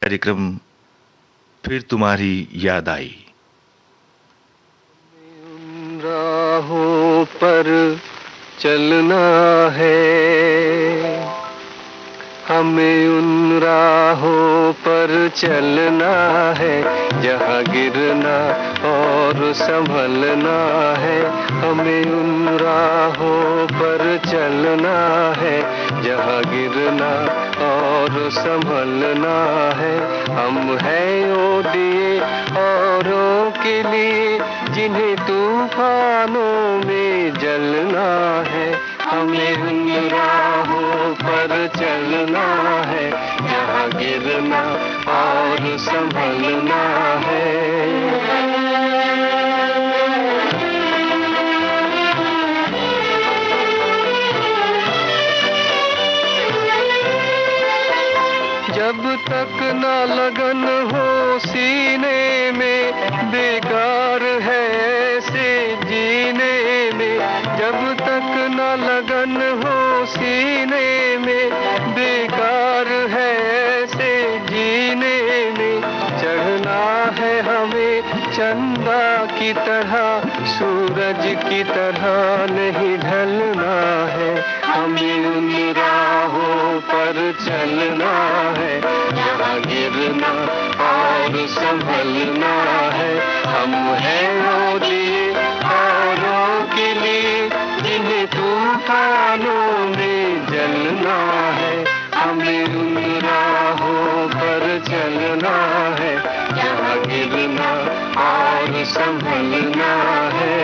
कार्यक्रम फिर तुम्हारी याद आई। उन राहों पर चलना है, हमें उन राहों पर चलना है, जहाँ गिरना और संभलना है। हमें उन राहों पर चलना है, जहाँ गिरना और संभलना है। हम हैं वो दिए औरों के लिए, जिन्हें तूफानों में जलना है। हमें उन राहों पर चलना है, जहाँ गिरना और संभलना है। जब तक न लगन हो सीने में, बेकार है ऐसे जीने में। जब तक न लगन हो सीने में, बेकार है ऐसे जीने में। चढ़ना है हमें चंदा की तरह, सूरज की तरह नहीं ढलना है। हमें उन राहों पर चलना है, जहाँ गिरना और संभलना है। हम हैं वो दिए औरों के लिए, जिन्हें तूफानों में जलना है। हमें उन राहों पर चलना है, जहाँ गिरना और संभलना है।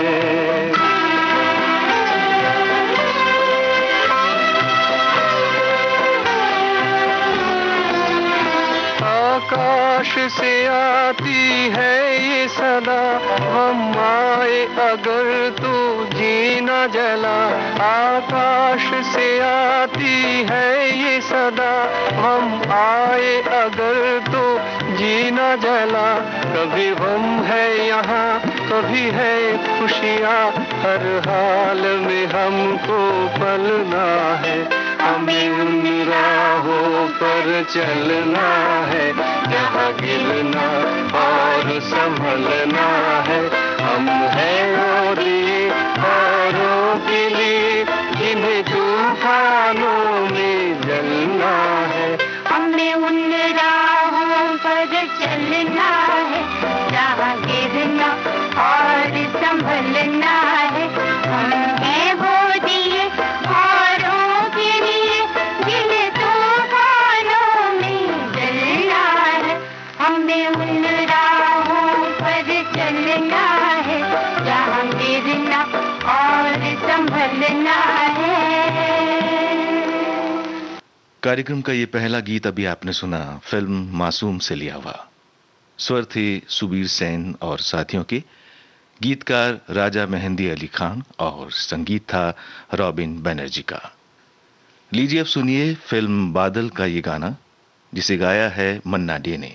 आकाश से आती है ये सदा, हम आए अगर तो जीना जला। आकाश से आती है ये सदा, हम आए अगर तो जीना जला। कभी गम है यहाँ, कभी है खुशियाँ, हर हाल में हमको पलना है। हमें उन राहों पर चलना है, जहाँ गिरना और संभलना है। हम हैं वो दिए औरों के लिए, जिन्हें तूफानों में जलना है। हमें उन राहों पर चलना है, जहाँ गिरना और संभलना है। हम हैं वो दिए औरों के लिए, जिन्हें तूफानों में जलना है। हमें उन राहों पर चलना है, जहाँ गिरना और संभलना है। कार्यक्रम का ये पहला गीत अभी आपने सुना फिल्म मासूम से लिया हुआ। स्वर थे सुबीर सेन और साथियों के, गीतकार राजा मेहंदी अली खान और संगीत था रॉबिन बनर्जी का। लीजिए अब सुनिए फिल्म बादल का ये गाना, जिसे गाया है मन्ना डे ने।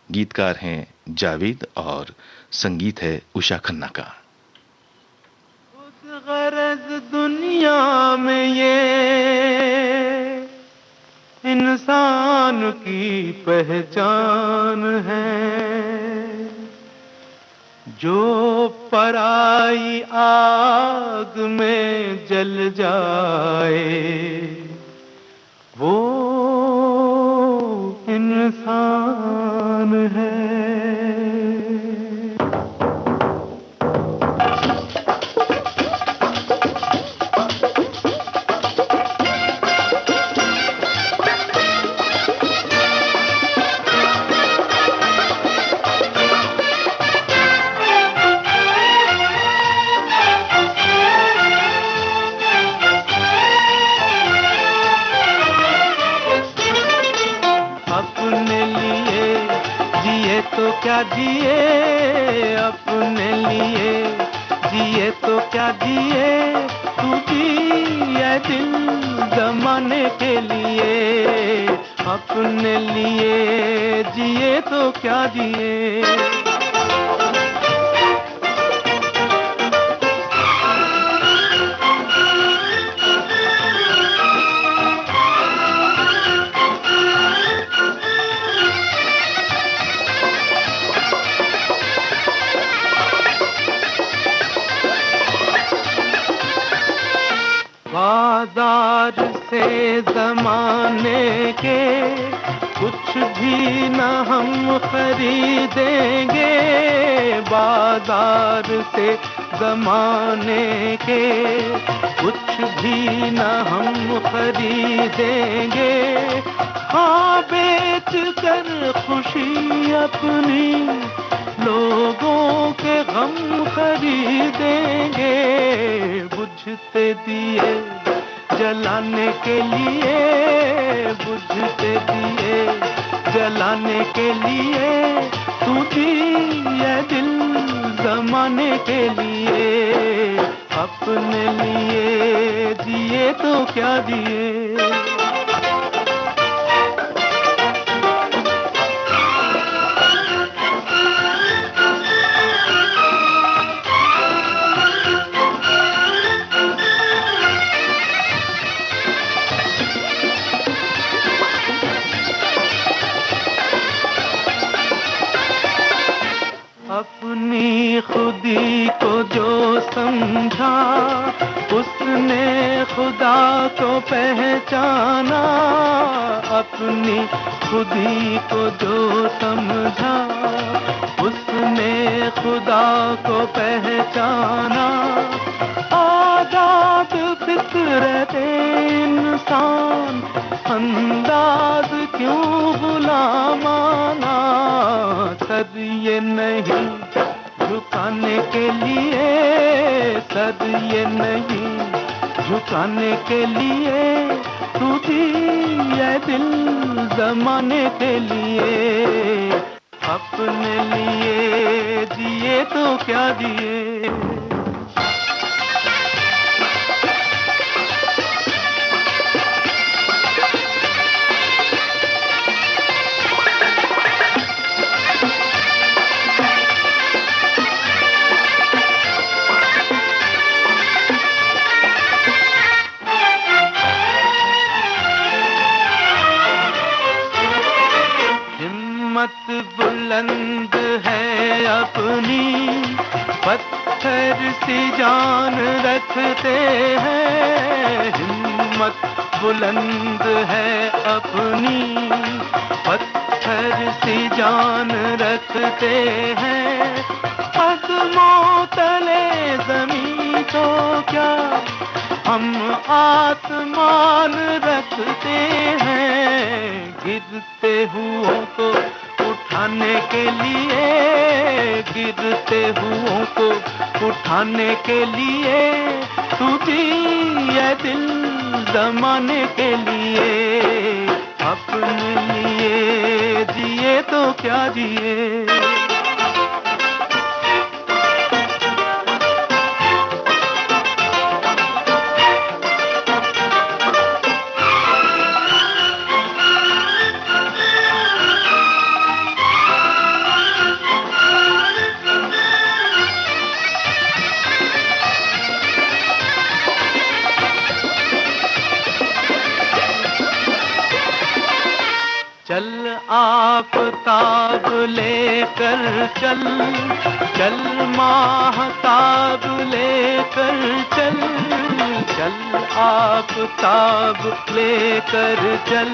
गीतकार हैं जावेद और संगीत है उषा खन्ना का। उस गरज दुनिया में ये इंसान की पहचान है, जो पराई आग में जल जाए, वो इंसान है। तो क्या जिए अपने लिए, जिए तो क्या जिए, तू जिए दिल जमाने के लिए। अपने लिए जिए तो क्या जिए। बाजार से जमाने के कुछ भी न हम खरीदेंगे, बाजार से जमाने के कुछ भी न हम खरीदेंगे। हाँ, बेच कर खुशी अपनी लोगों के गम खरीदेंगे। बुझते दिए जलाने के लिए, बुझते दिए जलाने के लिए, तू दिए दिल जमाने के लिए। अपने लिए जिए तो क्या दिए। अपनी खुदी को जो समझा, उसने खुदा को पहचाना। अपनी खुदी को जो समझा, उसने खुदा को पहचाना। आजाद फितरत इंसान, अंदाज क्यों गुलामाना। सर ये नहीं झुकाने के लिए, सर ये नहीं झुकाने के लिए, तू दिए दिल जमाने के लिए। अपने लिए जिए तो क्या दिए। बुलंद है अपनी, पत्थर सी जान रखते हैं। हिम्मत बुलंद है अपनी, पत्थर सी जान रखते हैं। कदमों तले जमीन तो क्या, हम आसमान रखते हैं। गिरते हुओं को उठाने के लिए, गिरते हुओं को उठाने के लिए, तू दिए दिल जमाने के लिए। अपने लिए जिए तो क्या जिए। चल आफताब लेकर चल, चल माहताब लेकर चल, चल आफताब लेकर चल,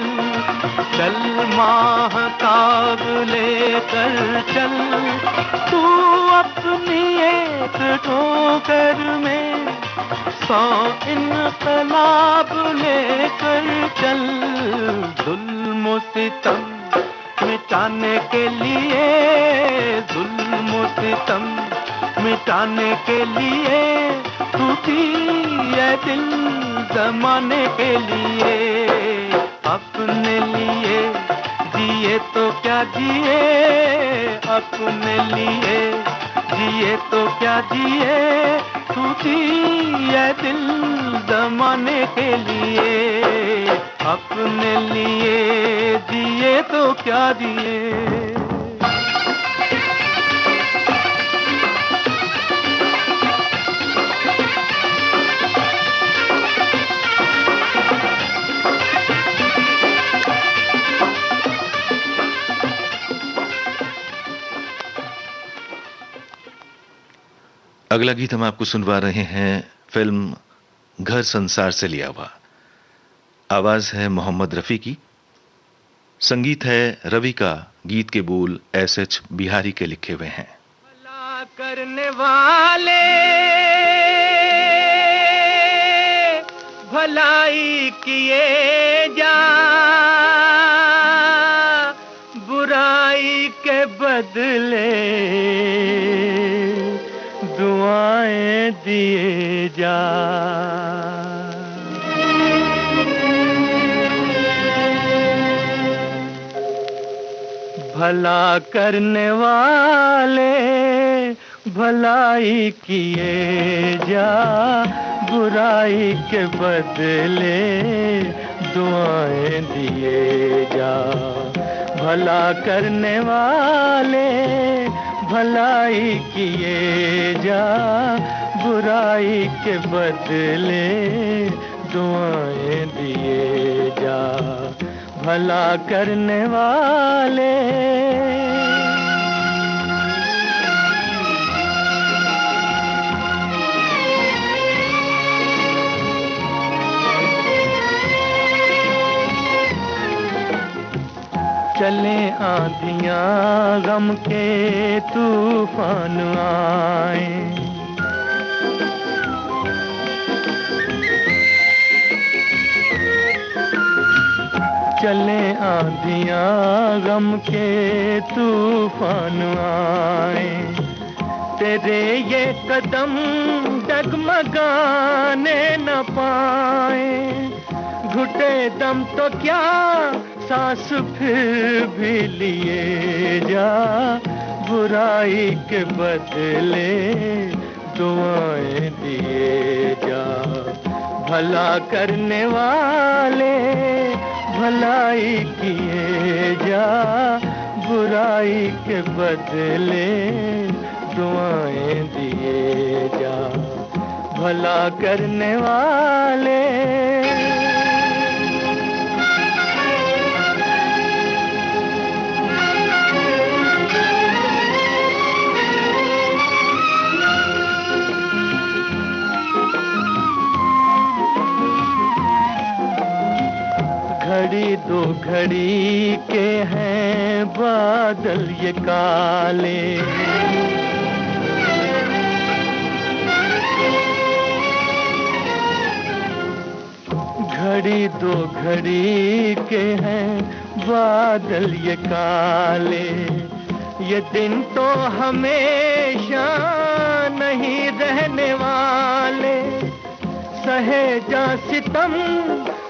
चल माहताब लेकर चल। तू अपनी एक ठोकर में 100 इनकलाब लेकर चल। जुल्म सितम मिटाने के लिए, जुल्म सितम मिटाने के लिए, तू दिए दिल जमाने के लिए। अपने लिए जिए तो क्या जिए, अपने लिए जिए तो क्या जिए, तू दिए दिल जमाने के लिए। अपने लिए जिए तो क्या दिए। अगला गीत हम आपको सुनवा रहे हैं फिल्म घर संसार से लिया हुआ। आवाज है मोहम्मद रफी की, संगीत है रवि का, गीत के बोल एस.एच. बिहारी के लिखे हुए हैं। भला करने वाले भलाई किए जा, बुराई के बदले दुआएं दिए जा। भला करने वाले भलाई किए जा, बुराई के बदले दुआएं दिए जा। भला करने वाले भलाई किए जा, बुराई के बदले दुआएं दिए जा। भला करने वाले चले आंधियां गम के तूफान आए, चले आंधियां गम के तूफान आए, तेरे ये कदम डगमगाने न पाए। घुटे दम तो क्या सांस फिर भी लिए जा, बुराई के बदले दुआएं दिए जा। भला करने वाले भलाई किए जा, बुराई के बदले दुआएं दिए जा। भला करने वाले घड़ी दो घड़ी के हैं बादल ये काले, घड़ी दो घड़ी के हैं बादल ये काले। ये दिन तो हमेशा नहीं रहने वाले, सहे जा सितम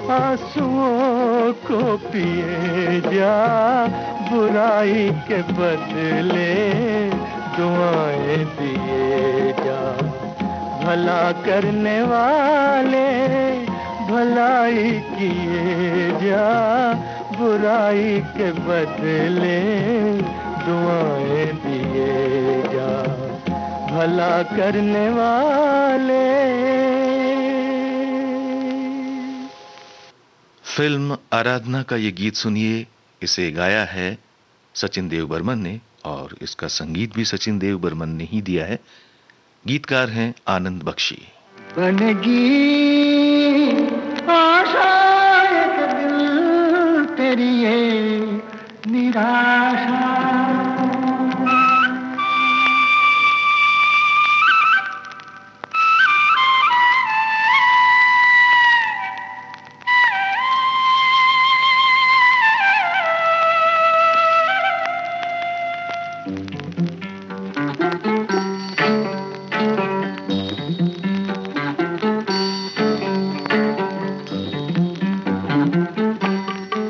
आंसुओं को पिए जा, बुराई के बदले दुआएं दिए जा। भला करने वाले भलाई किए जा, बुराई के बदले दुआएं दिए जा। भला करने वाले। फिल्म आराधना का ये गीत सुनिए। इसे गाया है सचिन देव बर्मन ने और इसका संगीत भी सचिन देव बर्मन ने ही दिया है। गीतकार हैं आनंद बख्शी। बनेगी आशा एक दिल तेरी ये निराशा,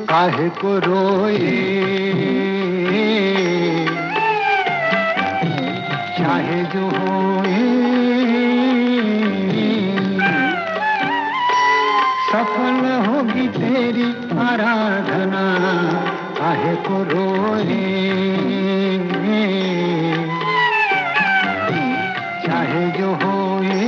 काहे को रोए चाहे जो होए, सफल होगी तेरी आराधना। काहे को रोए चाहे जो होए,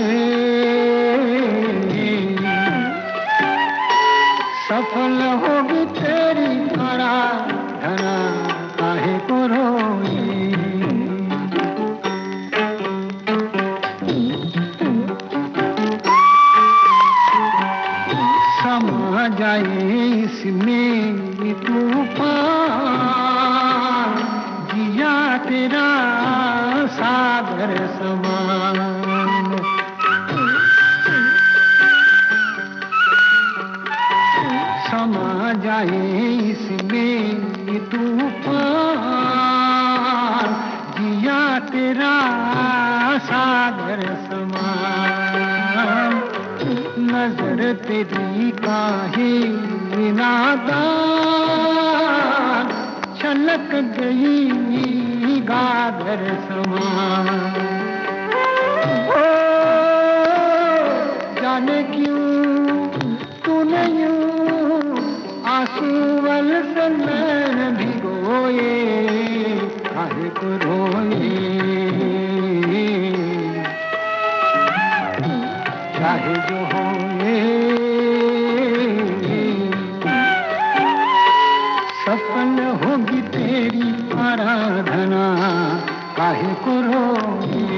सफल होगी तेरी आराधना। काहे को रोए सागर समान। समा जाए इसमें तूफान, जिया तेरा सागर समान। नजर तेरी काहे नादान, छलक गई गागर समान। ओ जाने क्यों तूने यूं आंसुअल से नैन भिगोए, काहे को रोए, चाहे जो होए। सफल होगी तेरी आराधना, काहे को रोए।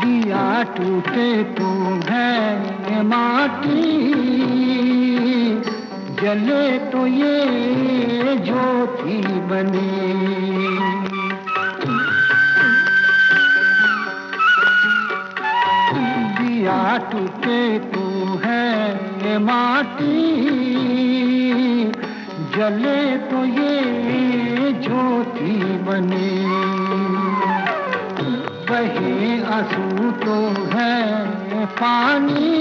दिया टूटे तू है माटी, जले तो ये ज्योति बने। दिया टूटे तू है माटी, जले तो ये ज्योति बने। बहे आंसू तो है पानी,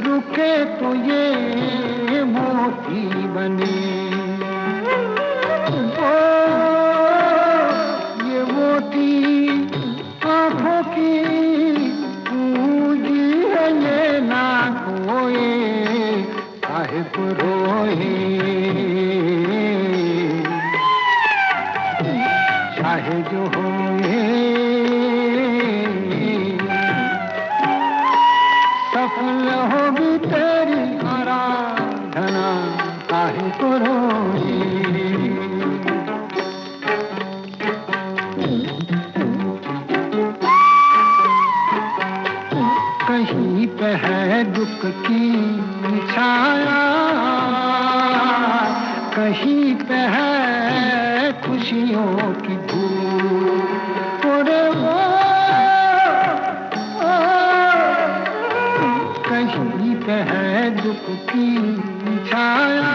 रुके तो ये मोती बने। ओ ये मोती आंखों की पूंजी है, ये ना खोए, काहे को रोए, चाहे जो होए। सफल होगी तेरी आराधना, काहे को रोए। कहीं पे है दुख की छाया, कहीं पे है खुशियों की धूप। और वो कहीं पे है दुख की छाया,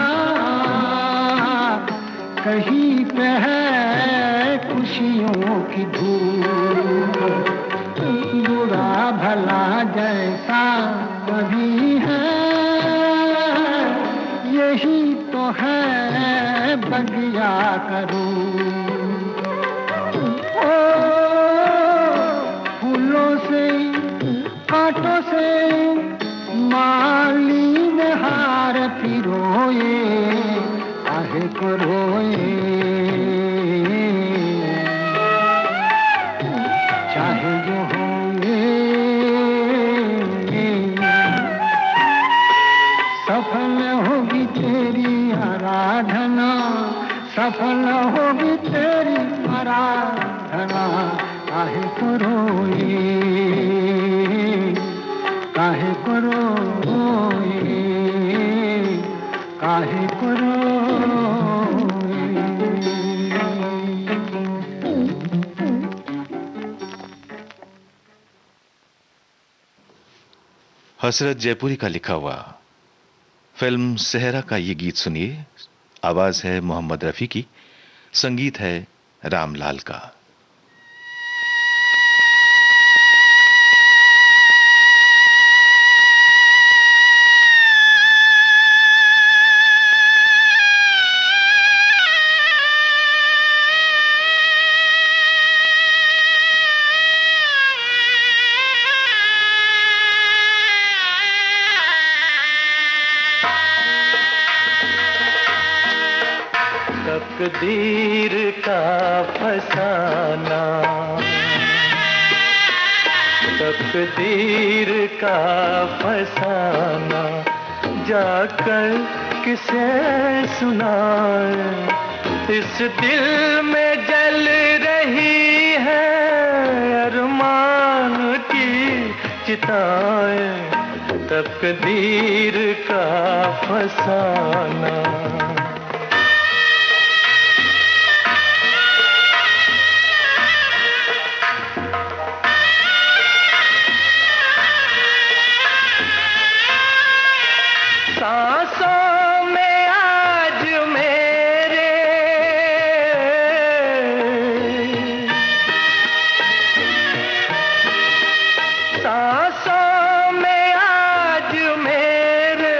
कहीं पे है खुशियों की धूप। बुरा भला जैसा कभी है, यही तो है बगिया करूं। ओ फूलों से कांटों से माली ने हार पिरोए, काहे को रोए, चाहे जो होए। सफल होगी तेरी आराधना, सफल होगी तेरी आराधना, काहे को रोए, काहे को रोए, काहे को रोए। हसरत जयपुरी का लिखा हुआ फिल्म सेहरा का ये गीत सुनिए। आवाज है मोहम्मद रफी की, संगीत है रामलाल का। तकदीर का फसाना, तकदीर का फसाना, जाकर किसे सुनाए। इस दिल में जल रही है अरमान की चिताए तकदीर का फसाना। सांसों में आज मेरे सांसों में आज मेरे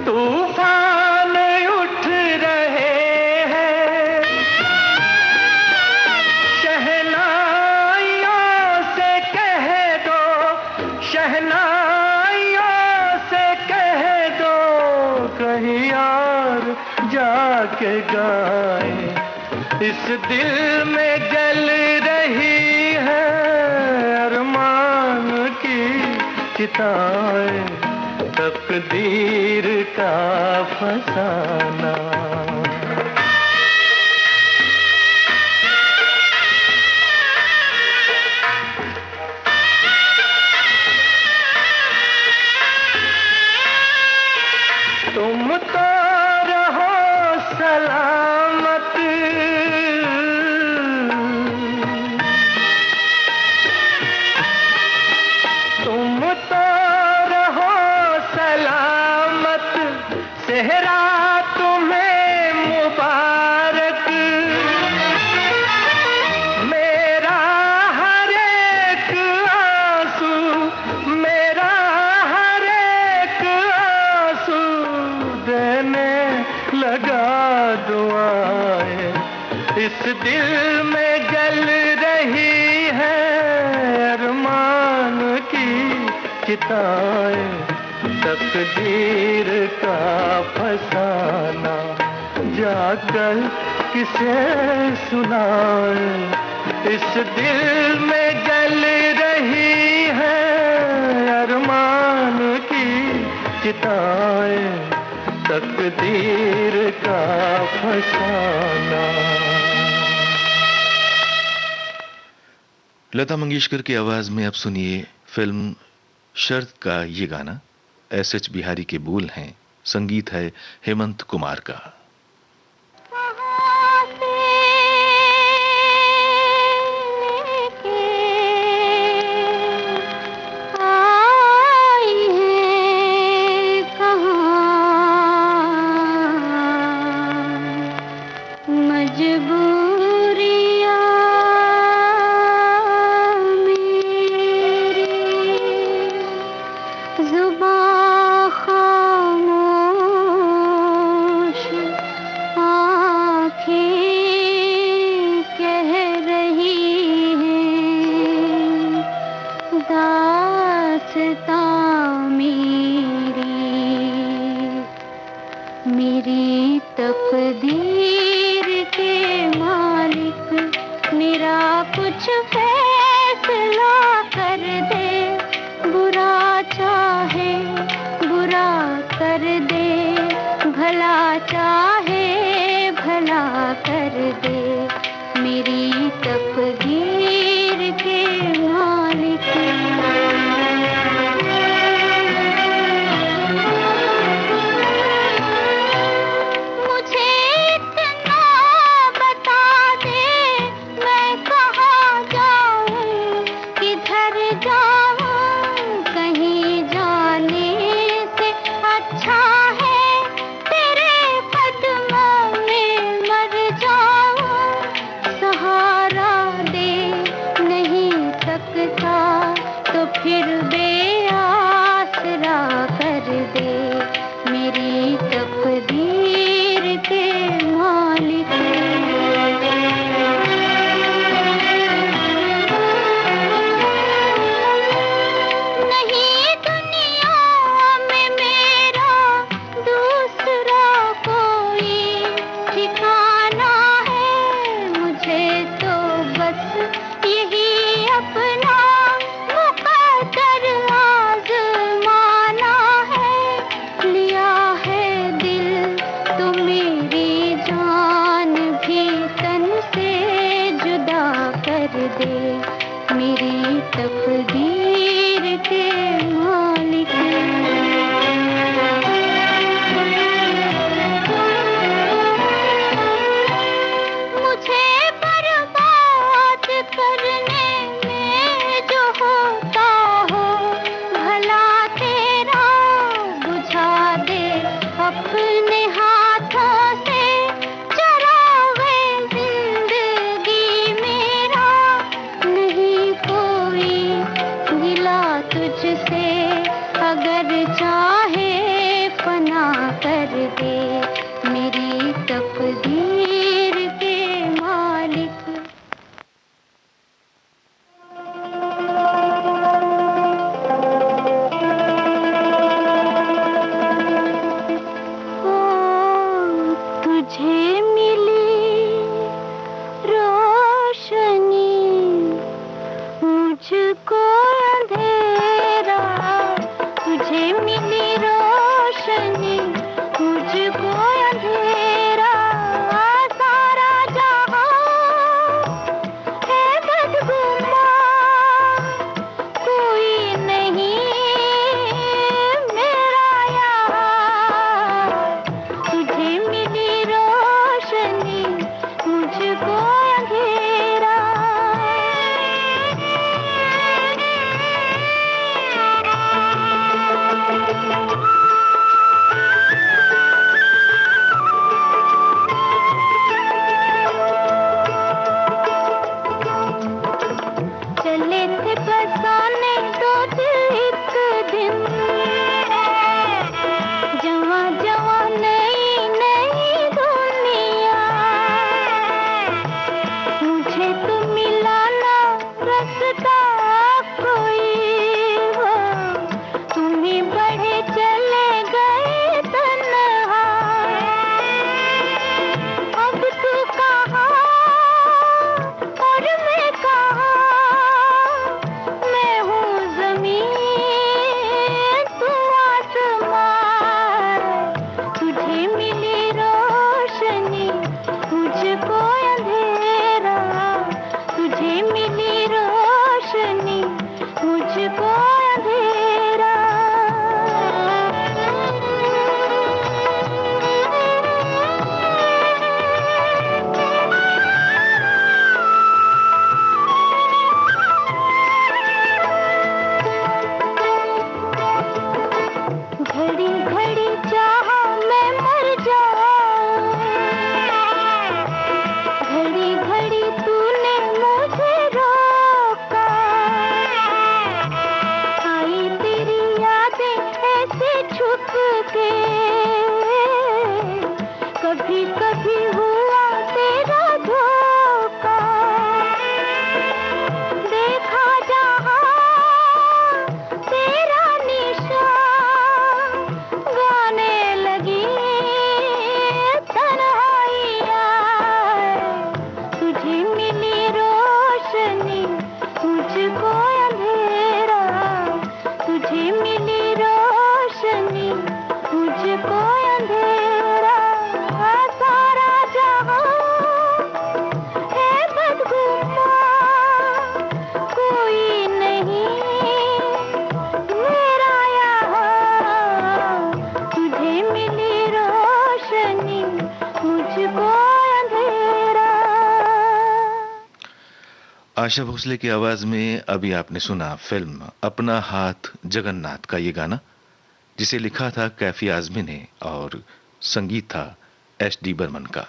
तूफान उठ रहे हैं। शहनाइयों से कह दो, शहनाइयों से कह दो कहीं और जाके गाए। इस दिल में जल रही है अरमान की चिताएं तकदीर का फसाना। तुम तो रहो सलामत, तुम तो रहो सलामत, सेहरा तुम्हें मुबारक। मेरा हर एक आंसू, मेरा हर एक आंसू देने लगा दुआएं। इस दिल में जल रही है अरमान की चिताएं तकदीर का फसाना। जाकर किसे सुनाए इस दिल में जल रही है अरमान की चिताएं तकदीर का फसाना। लता मंगेशकर की आवाज में अब सुनिए फिल्म शर्त का ये गाना। एस.एच. बिहारी के बोल हैं, संगीत है हेमंत कुमार का। मेरी तकदीर के मालिक मेरा कुछ फैसला कर दे। बुरा चाहे बुरा कर दे, भला चाहे भला कर दे। मेरी तकदीर के मालिक पद चाहे फना कर दे, मेरी तकदीर के मालिक। ओ तुझे मिली रोशनी, मुझको अंधेरा, तुझे मिली रोशनी, मुझको अंधेरा, सारा जहां है बदगुमान, कोई नहीं मेरा यहाँ। तुझे मिली रोशनी, मुझको अंधेरा। चले थे बसाने दो दिल एक दिन, जवां जवां नई नई दुनिया, मुझे तो मिला ना रास्ता कोई हो, तुम्ही बढ़े चले गए तन्हा। अब तू कहाँ और मैं कहाँ, मैं हूँ ज़मीन तू आसमान। तुझे मिली रोशनी, मुझको अंधेरा, तुझे मिली रोशनी, मुझको अंधेरा। घड़ी घड़ी चाहा मैं मर जाऊं, घड़ी घड़ी तूने मुझे रोका, आई तेरी यादें ऐसे छुप के, कभी कभी हुआ तेरा धोखा, देखा जहां तेरा निशान, गाने लगी तन्हाइयाँ। तुझे मिली रोशनी, मुझको अंधेरा, तुझे मिली रोशनी, मुझको अंधेरा, सारा जहां है बदगुमान, कोई नहीं मेरा यहाँ। तुझे मिली रोशनी, मुझको अंधेरा। आशा भोसले की आवाज में अभी आपने सुना फिल्म अपना हाथ जगन्नाथ का ये गाना, जिसे लिखा था कैफी आजमी ने और संगीत था एस.डी. बर्मन का।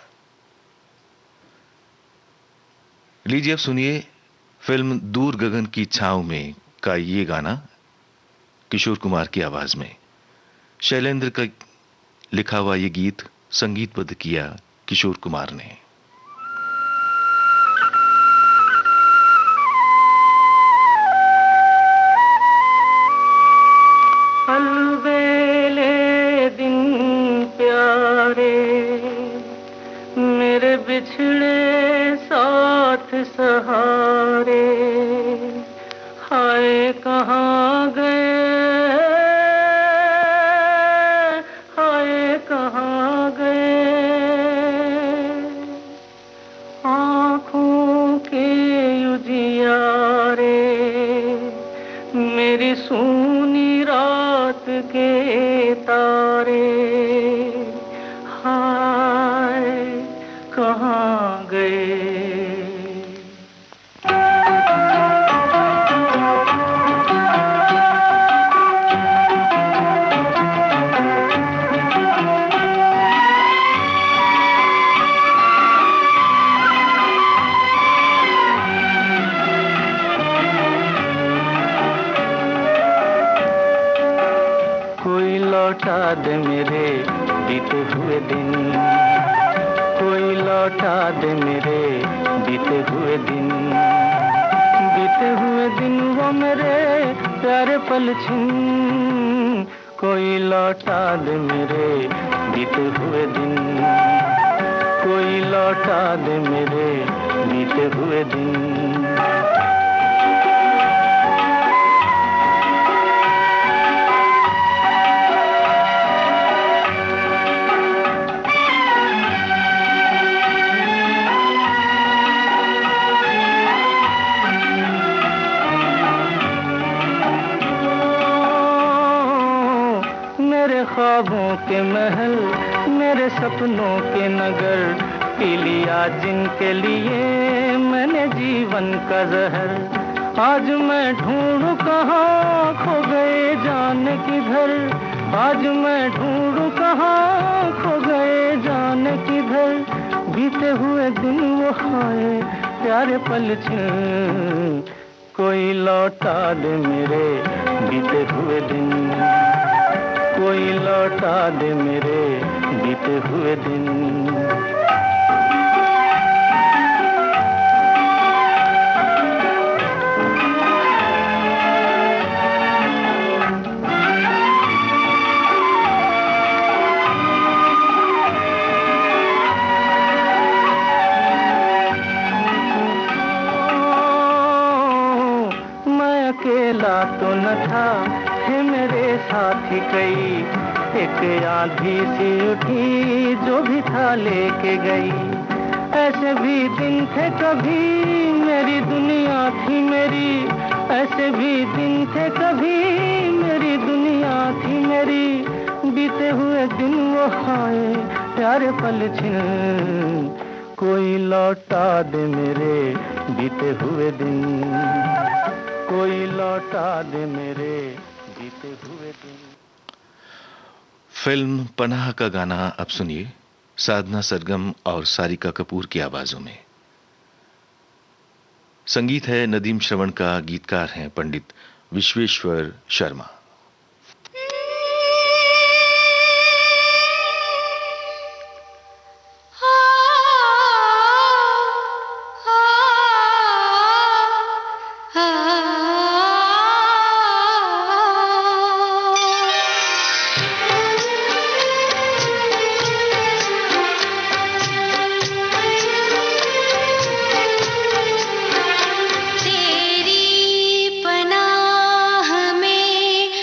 लीजिए अब सुनिए फिल्म दूर गगन की छांव में का ये गाना किशोर कुमार की आवाज में। शैलेंद्र का लिखा हुआ ये गीत संगीतबद्ध किया किशोर कुमार ने। अलबेले दिन प्यारे, मेरे बिछड़े साथ सहारे, हाय कहाँ गए, हाय कहाँ गए, आँखों के उजियारे, मेरी सूनी रात के तारे, हाय कहाँ गए। कोई लौटा दे मेरे बीते हुए दिन, कोई लौटा दे मेरे बीते हुए दिन, बीते हुए दिन वो मेरे प्यारे पल छिन, कोई लौटा दे मेरे बीते हुए दिन, कोई लौटा दे मेरे बीते हुए दिन। मेरे ख्वाबों के महल, मेरे सपनों के नगर, पी लिया जिनके लिए मैंने जीवन का जहर। आज मैं ढूंढूं कहाँ खो गए जाने किधर, आज मैं ढूंढूं कहाँ खो गए जाने किधर, बीते हुए दिन वो हाय प्यारे पल छिन, कोई लौटा दे मेरे बीते हुए दिन, कोई लौटा दे मेरे बीते हुए दिन। मैं अकेला तो न था, थे मेरे साथी कई, एक आंधी सी उठी जो भी था लेके गई। ऐसे भी दिन थे कभी मेरी दुनिया थी मेरी, ऐसे भी दिन थे कभी मेरी दुनिया थी मेरी, बीते हुए दिन वो हाय प्यारे पल छिन, कोई लौटा दे मेरे बीते हुए दिन, कोई लौटा दे मेरे बीते हुए दिन। फिल्म पनाह का गाना अब सुनिए, साधना सरगम और सारिका कपूर की आवाजों में। संगीत है नदीम श्रवण का, गीतकार हैं पंडित विश्वेश्वर शर्मा। तेरी पनाह में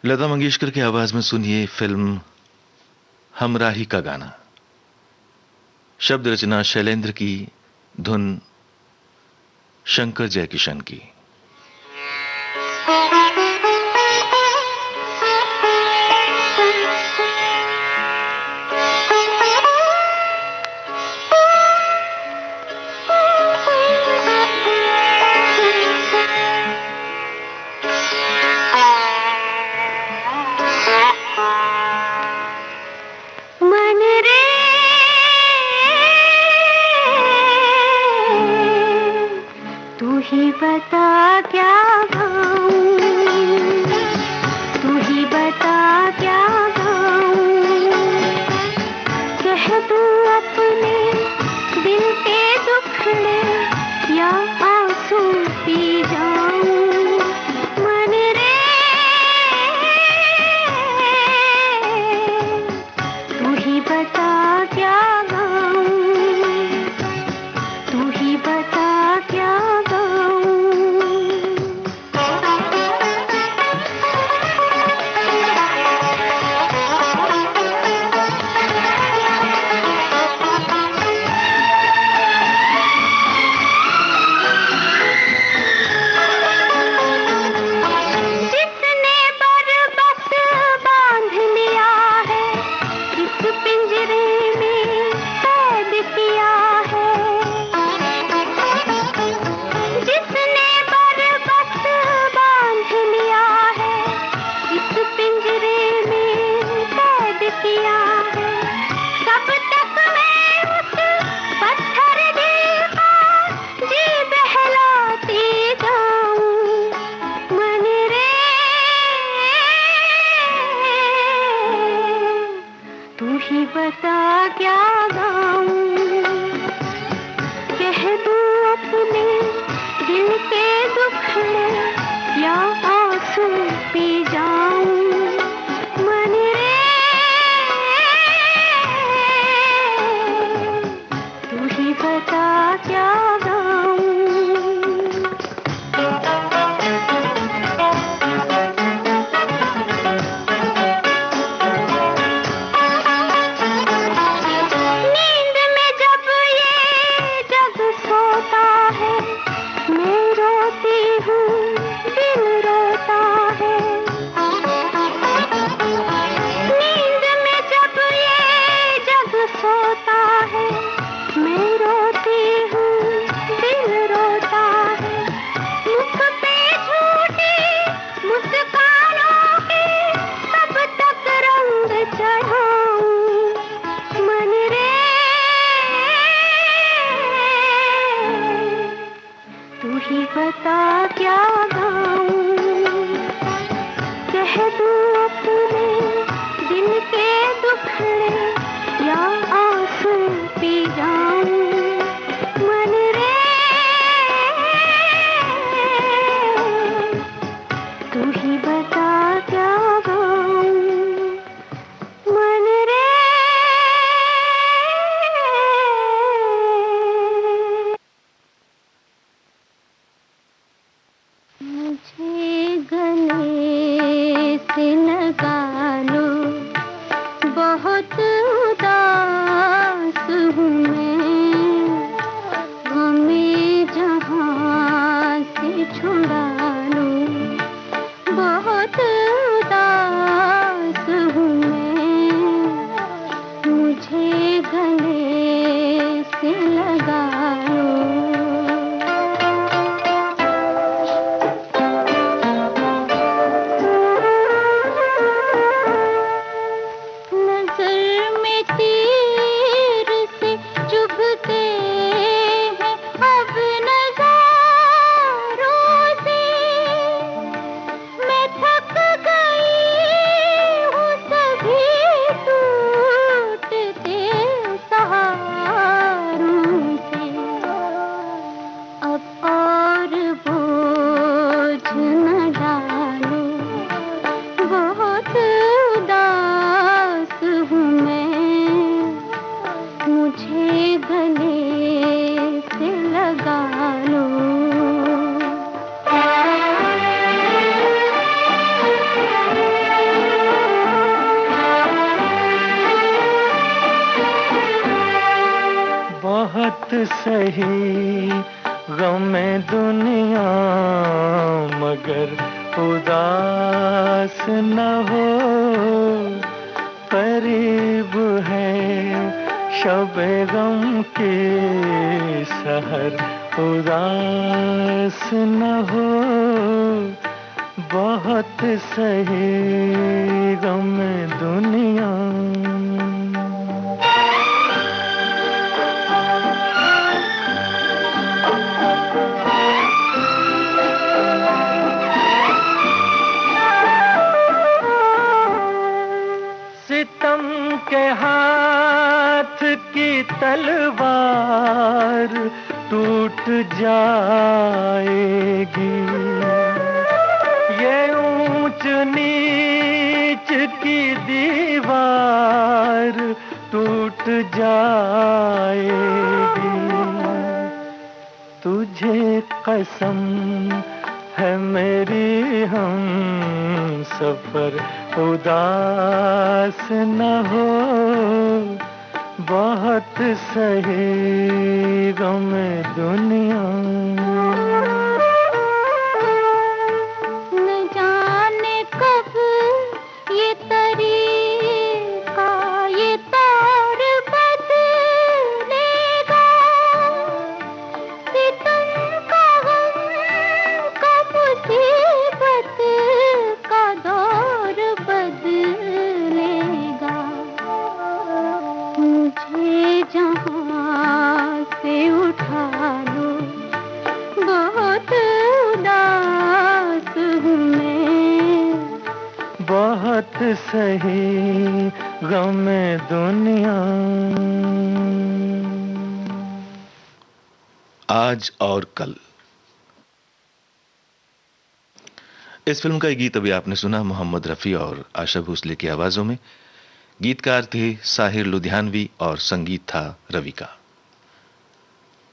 लता मंगेशकर की आवाज में सुनिए फिल्म हमराही का गाना। शब्द रचना शैलेंद्र की, धुन शंकर जयकिशन की। बता क्या गाऊं, तू ही बता क्या गाऊं, कह दूं अपने दिल के दुखड़े या आंसू पी जाऊं। मन रे तू ही बता क्या गाऊं, तू ही बता क्या बता क्या गाऊं, कह दूं अपने दिल के दुखड़े या आंसू पी जाऊं। मन रे तू ही बता क्या गाऊं। बता क्या गाऊं, कह दूं अपने दिल के दुखड़े या आंसू पी जाऊं। मन रे तू ही बता क्या गाऊं। मन रे मुझे गले से लगा लो, बहुत उदास हूँ मैं, हमें जहाँ से छुड़ा लो, बहुत उदास हूँ मैं, मुझे गले से लगा लो। सही गम दुनिया मगर उदास न हो, करीब है शब गम के सहर, उदास न हो, बहुत सही गम दुनिया। सितम के हाथ की तलवार टूट जाएगी, ये ऊंच नीच की दीवार टूट जाएगी। तुझे कसम है मेरी हम सफर, उदास न हो, बहुत सही गम दुनिया। न जाने कब ये तरीका ये तौर बदलेगा, सितम का गम का मुसीबत का दौर बदलेगा। मुझे जहाँ से उठा लो, बहुत उदास हूँ मैं, बहुत सही गम दुनिया। आज और कल, इस फिल्म का गीत अभी आपने सुना मोहम्मद रफी और आशा भोसले की आवाजों में। गीतकार थे साहिर लुधियानवी और संगीत था रवि का।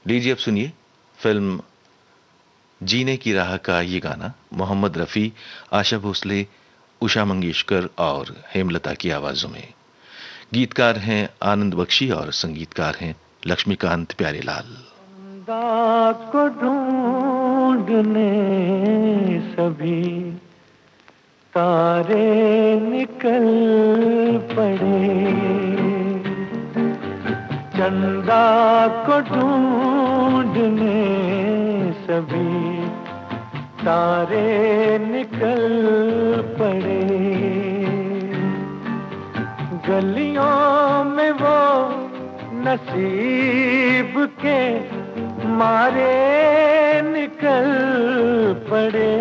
लीजिए अब सुनिए फिल्म जीने की राह का ये गाना मोहम्मद रफी, आशा भोसले, उषा मंगेशकर और हेमलता की आवाजों में। गीतकार हैं आनंद बख्शी और संगीतकार हैं लक्ष्मीकांत प्यारेलाल। चंदा को ढूंढने सभी तारे निकल पड़े, चंदा को ढूंढने सभी तारे निकल पड़े। गलियों में वो नसीब के मारे निकल पड़े,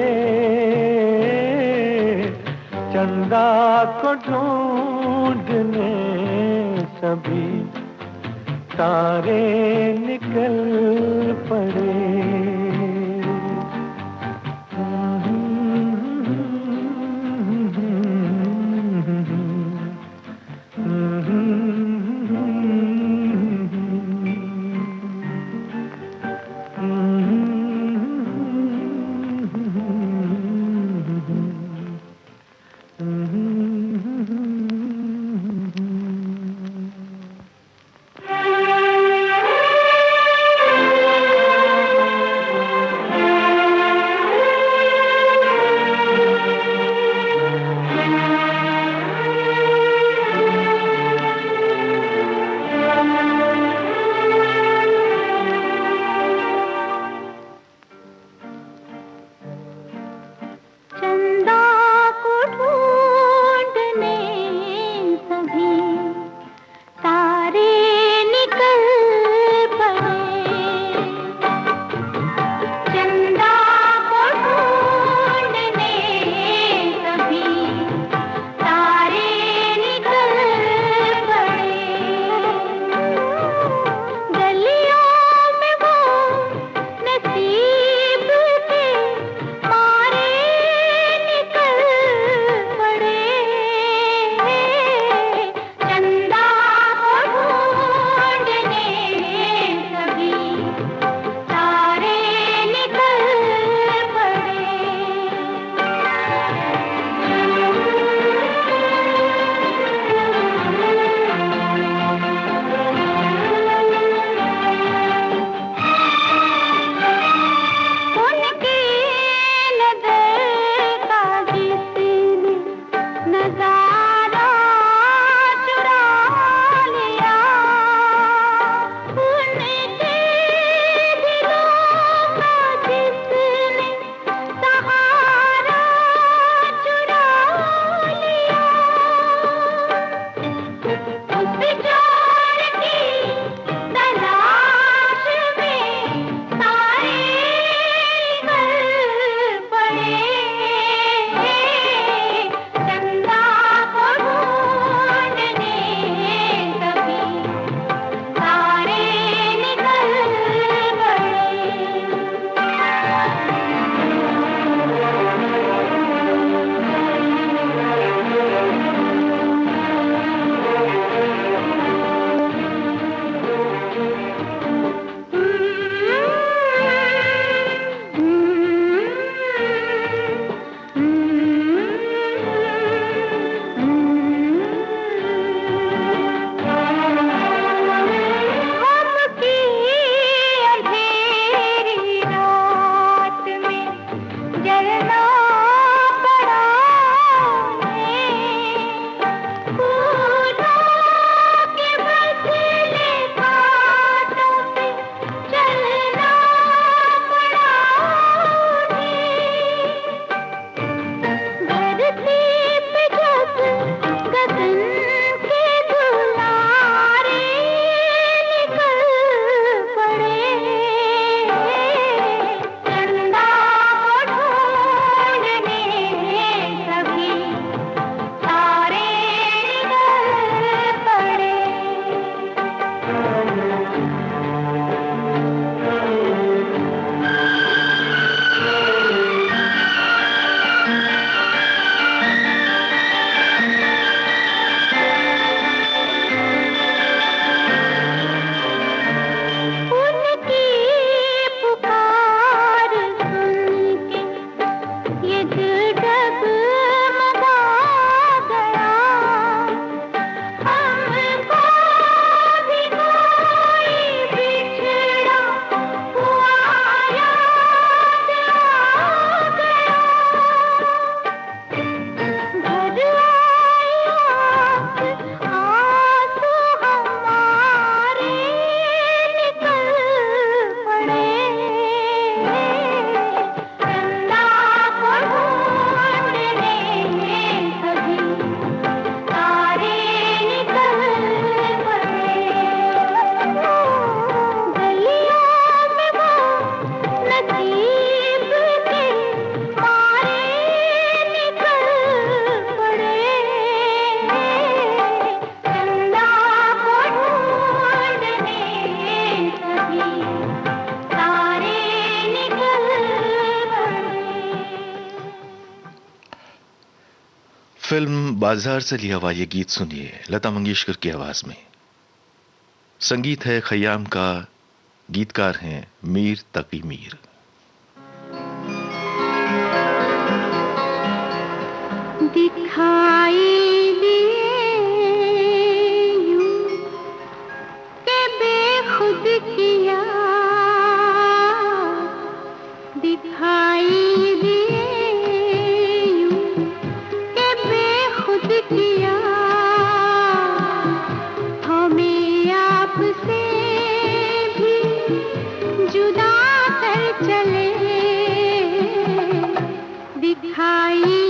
चंदा को ढूंढने सभी तारे निकल पड़े। फिल्म बाजार से लिया हुआ ये गीत सुनिए लता मंगेशकर की आवाज में। संगीत है खयाम का, गीतकार हैं मीर तकी मीर। दिखाई दिए यूं के बेखुद किया, दिखाई दिए यूं के बेखुद किया, हमें आपसे भी जुदा कर चले, दिखाई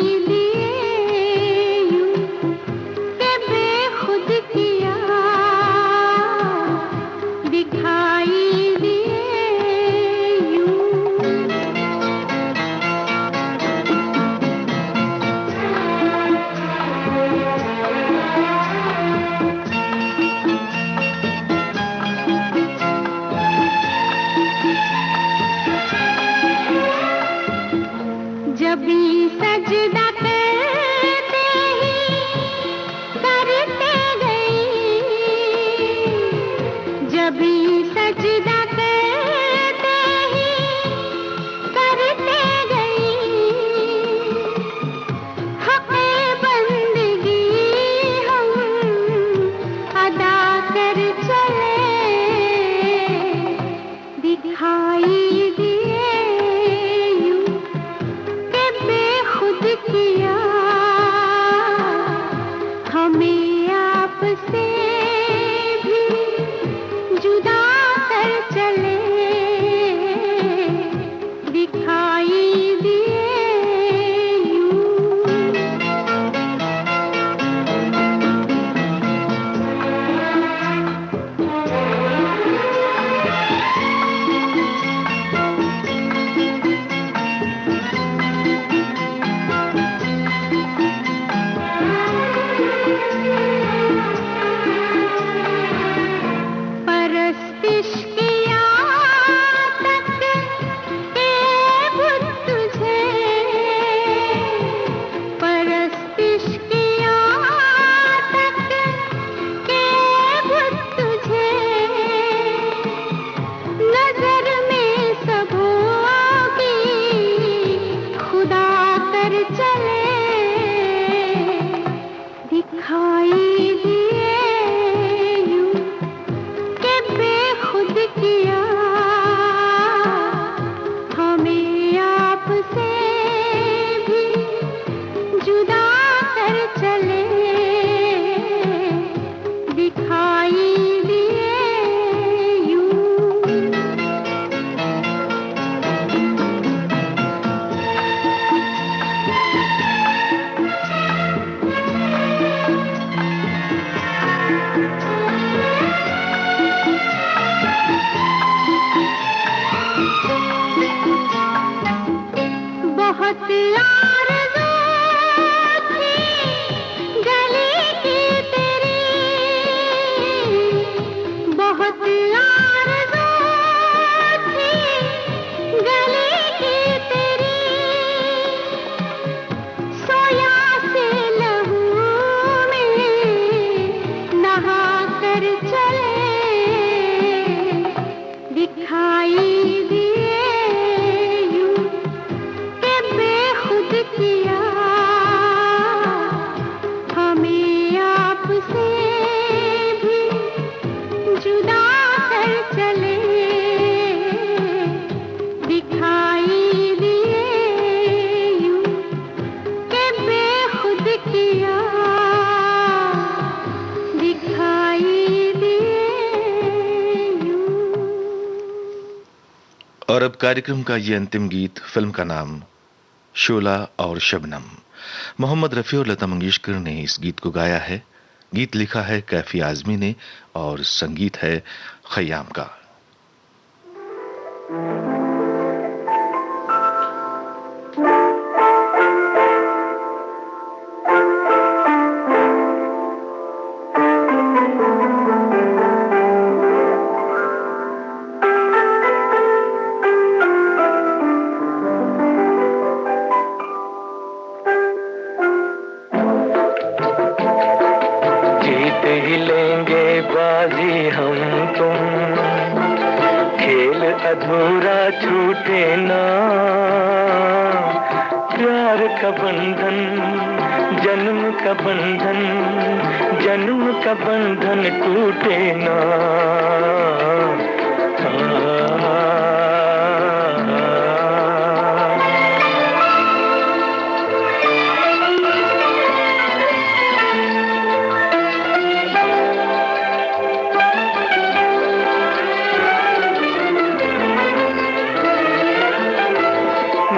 और अब कार्यक्रम का ये अंतिम गीत, फिल्म का नाम शोला और शबनम। मोहम्मद रफी और लता मंगेशकर ने इस गीत को गाया है। गीत लिखा है कैफी आजमी ने और संगीत है खयाम का। अधूरा छूटे ना प्यार का बंधन, जन्म का बंधन, जन्म का बंधन टूटे ना।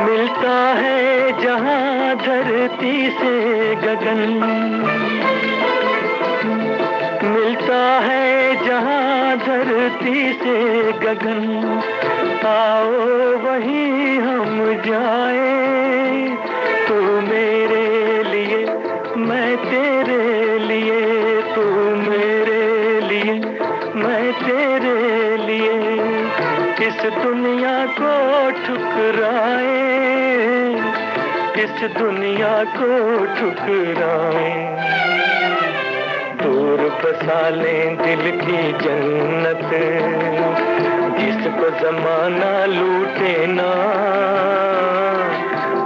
मिलता है जहां धरती से गगन, मिलता है जहां धरती से गगन, आओ वहीं हम जाए, तू मेरे लिए मैं तेरे लिए, तू मेरे लिए मैं तेरे लिए, इस दुनिया को ठुकराए, इस दुनिया को ठुकराए, दूर बसा लें दिल की जन्नत, जिसको जमाना लूटे ना,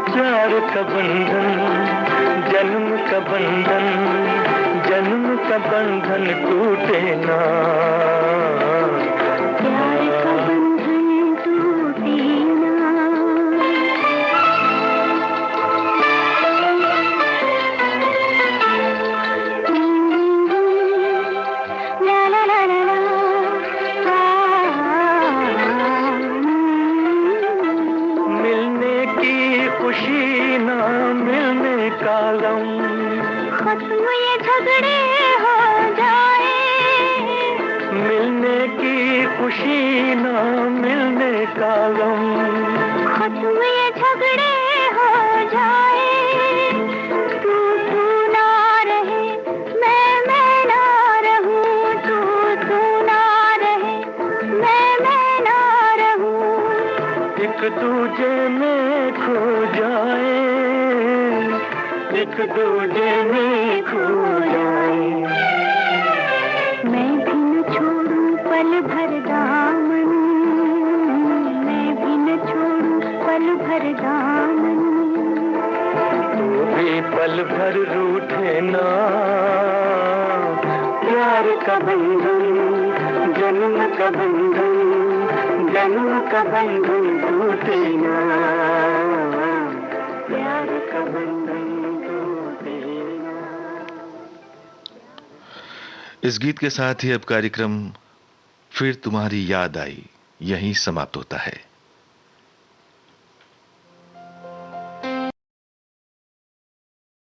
प्यार का बंधन, जन्म का बंधन, जन्म का बंधन टूटे ना। प्यार का बंधन टूटे ना। ला ला ला ला ला। मिलने की खुशी ना मिलने का गम, खत्म ये झगड़े हो जाए, मिलने की खुशी ना मिलने का गम, खत्म ये झगड़े हो जाए, तू ना रहे मैं ना रहूं, तू ना रहे मैं ना रहूं, एक दूजे में खो जाए, एक दूजे में खो जाए, मैं भी न छोड़ूं पल भर दामन, मैं भी न छोड़ूं पल भर दामन, तू भी पल भर रूठे ना, प्यार का बंधन, जन्म का बंधन, जन्म का बंधन टूटे ना, प्यार का बंधन टूटे ना। इस गीत के साथ ही अब कार्यक्रम फिर तुम्हारी याद आई यहीं समाप्त होता है।